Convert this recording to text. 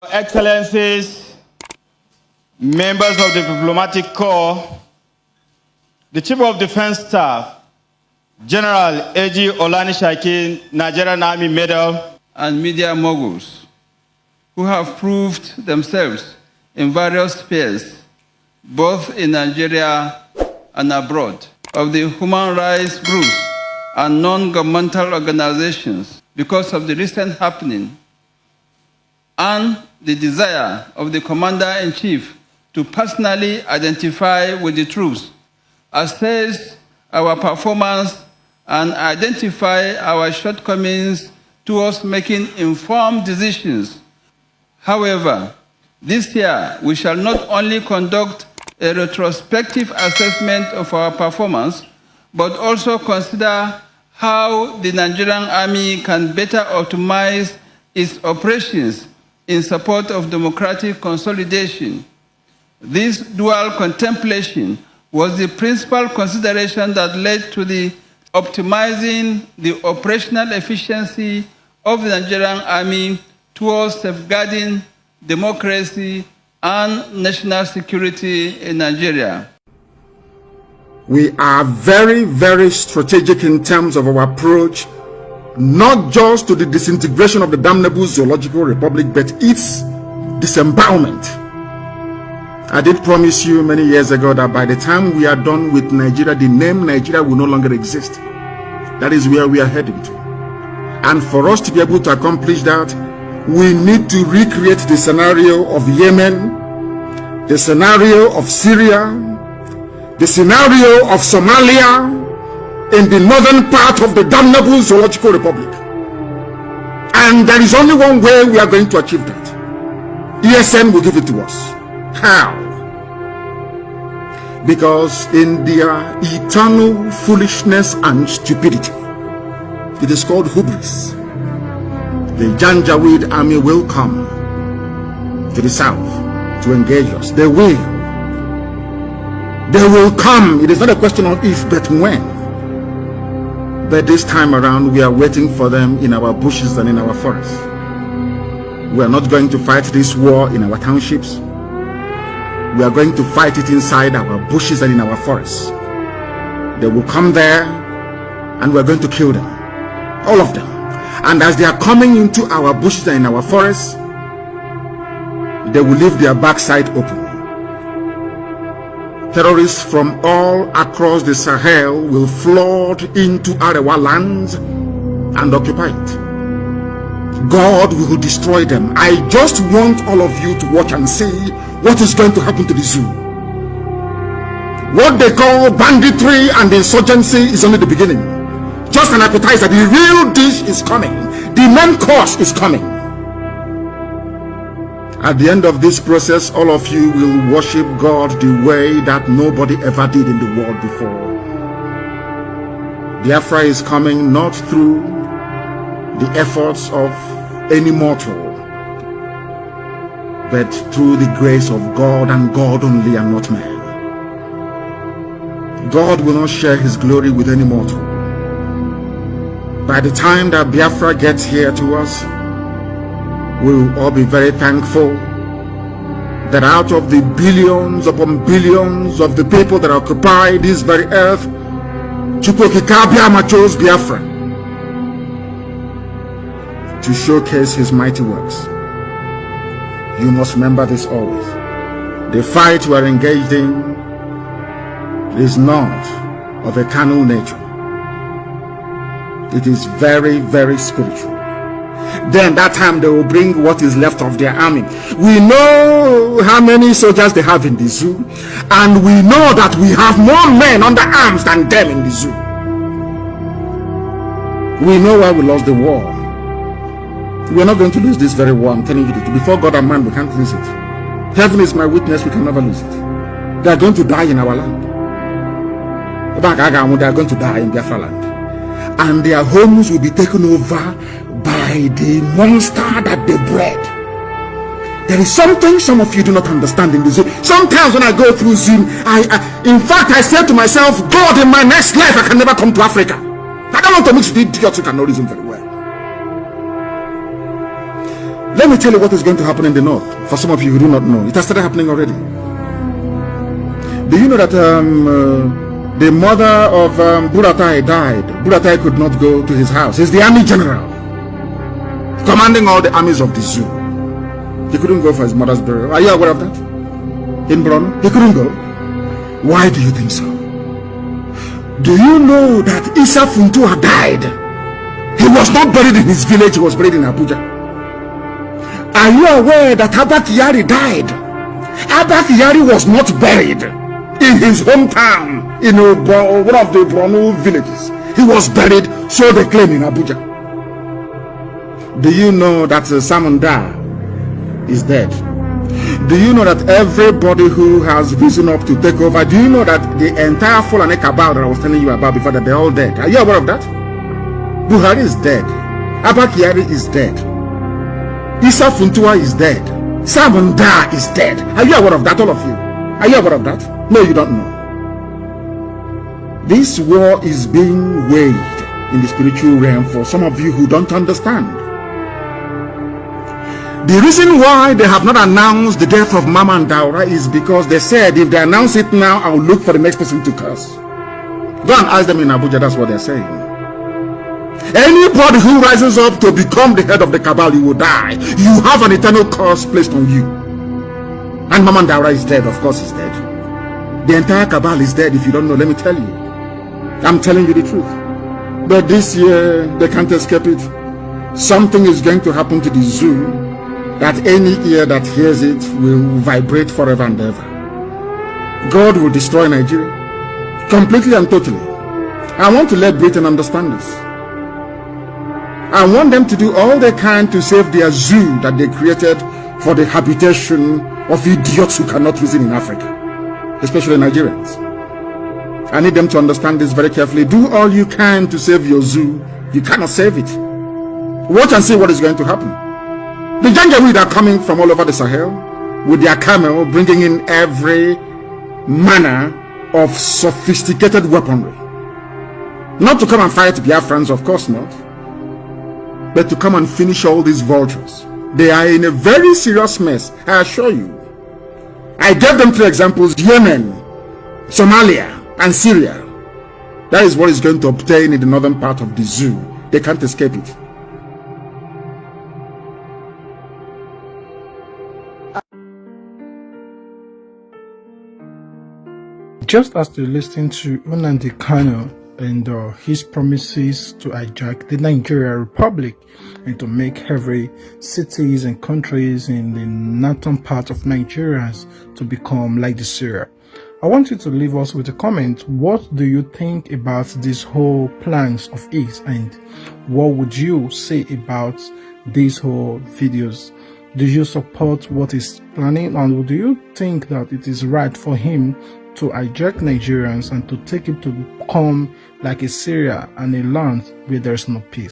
Excellencies, members of the Diplomatic Corps, the Chief of Defense Staff, General A.G. Olanishakin, Nigerian Army Medal, and media moguls who have proved themselves in various spheres, both in Nigeria and abroad, of the human rights groups and non-governmental organizations because of the recent happening and the desire of the Commander-in-Chief to personally identify with the troops, assess our performance, and identify our shortcomings towards making informed decisions. However, this year we shall not only conduct a retrospective assessment of our performance, but also consider how the Nigerian Army can better optimize its operations in support of democratic consolidation. This dual contemplation was the principal consideration that led to the optimizing the operational efficiency of the Nigerian Army towards safeguarding democracy and national security in Nigeria. We are very, very strategic in terms of our approach, not just to the disintegration of the damnable zoological republic, but its disembowelment. I did promise you many years ago that by the time we are done with Nigeria, the name Nigeria will no longer exist. That is where we are heading to. And for us to be able to accomplish that, we need to recreate the scenario of Yemen, the scenario of Syria, the scenario of Somalia, in the northern part of the damnable zoological republic. And there is only one way we are going to achieve that. ESN will give it to us. How? Because in their eternal foolishness and stupidity, it is called hubris, the Janjaweed army will come to the south to engage us. They will come. It is not a question of if, but when. But this time around, we are waiting for them in our bushes and in our forests. We are not going to fight this war in our townships. We are going to fight it inside our bushes and in our forests. They will come there and we are going to kill them. All of them. And as they are coming into our bushes and in our forests, they will leave their backside open. Terrorists from all across the Sahel will flood into Arewa lands and occupy it. God will destroy them. I just want all of you to watch and see what is going to happen to the zoo. What they call banditry and insurgency is only the beginning. Just an appetizer. The real dish is coming. The main course is coming. At the end of this process, all of you will worship God the way that nobody ever did in the world before. Biafra is coming not through the efforts of any mortal, but through the grace of God and God only and not man. God will not share his glory with any mortal. By the time that Biafra gets here to us, we will all be very thankful that out of the billions upon billions of the people that occupy this very earth, Chukwokika chose Biafra to showcase his mighty works. You must remember this always. The fight we are engaged in is not of a carnal nature. It is very, very spiritual. Then that time they will bring what is left of their army. We know how many soldiers they have in the zoo, and we know that we have more men under arms than them in the zoo. We know why we lost the war. We are not going to lose this very war, I'm telling you. Before God and man, we can't lose it. Heaven is my witness, we can never lose it. They are going to die in our land. They are going to die in Biafra land. And their homes will be taken over by the monster that they bred. There is something some of you do not understand in the zoo. Sometimes when I go through Zoom, in fact, I say to myself, God, in my next life, I can never come to Africa. I don't want to mix with idiots who can know reason very well. Let me tell you what is going to happen in the north. For some of you who do not know, it has started happening already. Do you know that the mother of Buratai died? Buratai could not go to his house. He's the army general, commanding all the armies of the zoo. He couldn't go for his mother's burial. Are you aware of that? In Brno, he couldn't go. Why do you think so? Do you know that Isa Funtua died? He was not buried in his village, he was buried in Abuja. Are you aware that Abba Kyari died? Abba Kyari was not buried in his hometown, in one of the Brno villages. He was buried, so they claim, in Abuja. Do you know that Simon Da is dead? Do you know that everybody who has risen up to take over, do you know that the entire Fulani cabal that I was telling you about before, that they're all dead? Are you aware of that? Buhari is dead. Abba Kyari is dead. Isa Funtua is dead. Simon Da is dead. Are you aware of that, all of you? Are you aware of that? No, you don't know. This war is being waged in the spiritual realm for some of you who don't understand. The reason why they have not announced the death of Mama and Daura is because they said if they announce it now, I will look for the next person to curse. Go and ask them in Abuja, that's what they're saying. Anybody who rises up to become the head of the cabal, you will die. You have an eternal curse placed on you. And Mama and Daura is dead, of course he's dead. The entire cabal is dead. If you don't know, let me tell you. I'm telling you the truth. But this year, they can't escape it. Something is going to happen to the zoo that any ear that hears it will vibrate forever and ever. God will destroy Nigeria completely and totally. I want to let Britain understand this. I want them to do all they can to save their zoo that they created for the habitation of idiots who cannot reason in Africa, especially Nigerians. I need them to understand this very carefully. Do all you can to save your zoo. You cannot save it. Watch and see what is going to happen. The Janjaweed are coming from all over the Sahel with their camel, bringing in every manner of sophisticated weaponry. Not to come and fight Biafrans, of course not, but to come and finish all these vultures. They are in a very serious mess, I assure you. I gave them 3 examples: Yemen, Somalia, and Syria. That is what is going to obtain in the northern part of the zoo. They can't escape it. Just as they listened to Nnamdi Kanu and his promises to hijack the Nigerian Republic and to make every cities and countries in the northern part of Nigeria to become like the Syria. I want you to leave us with a comment. What do you think about these whole plans of his, and what would you say about these whole videos? Do you support what he's planning, and do you think that it is right for him to hijack Nigerians and to take it to become like a Syria and a land where there is no peace?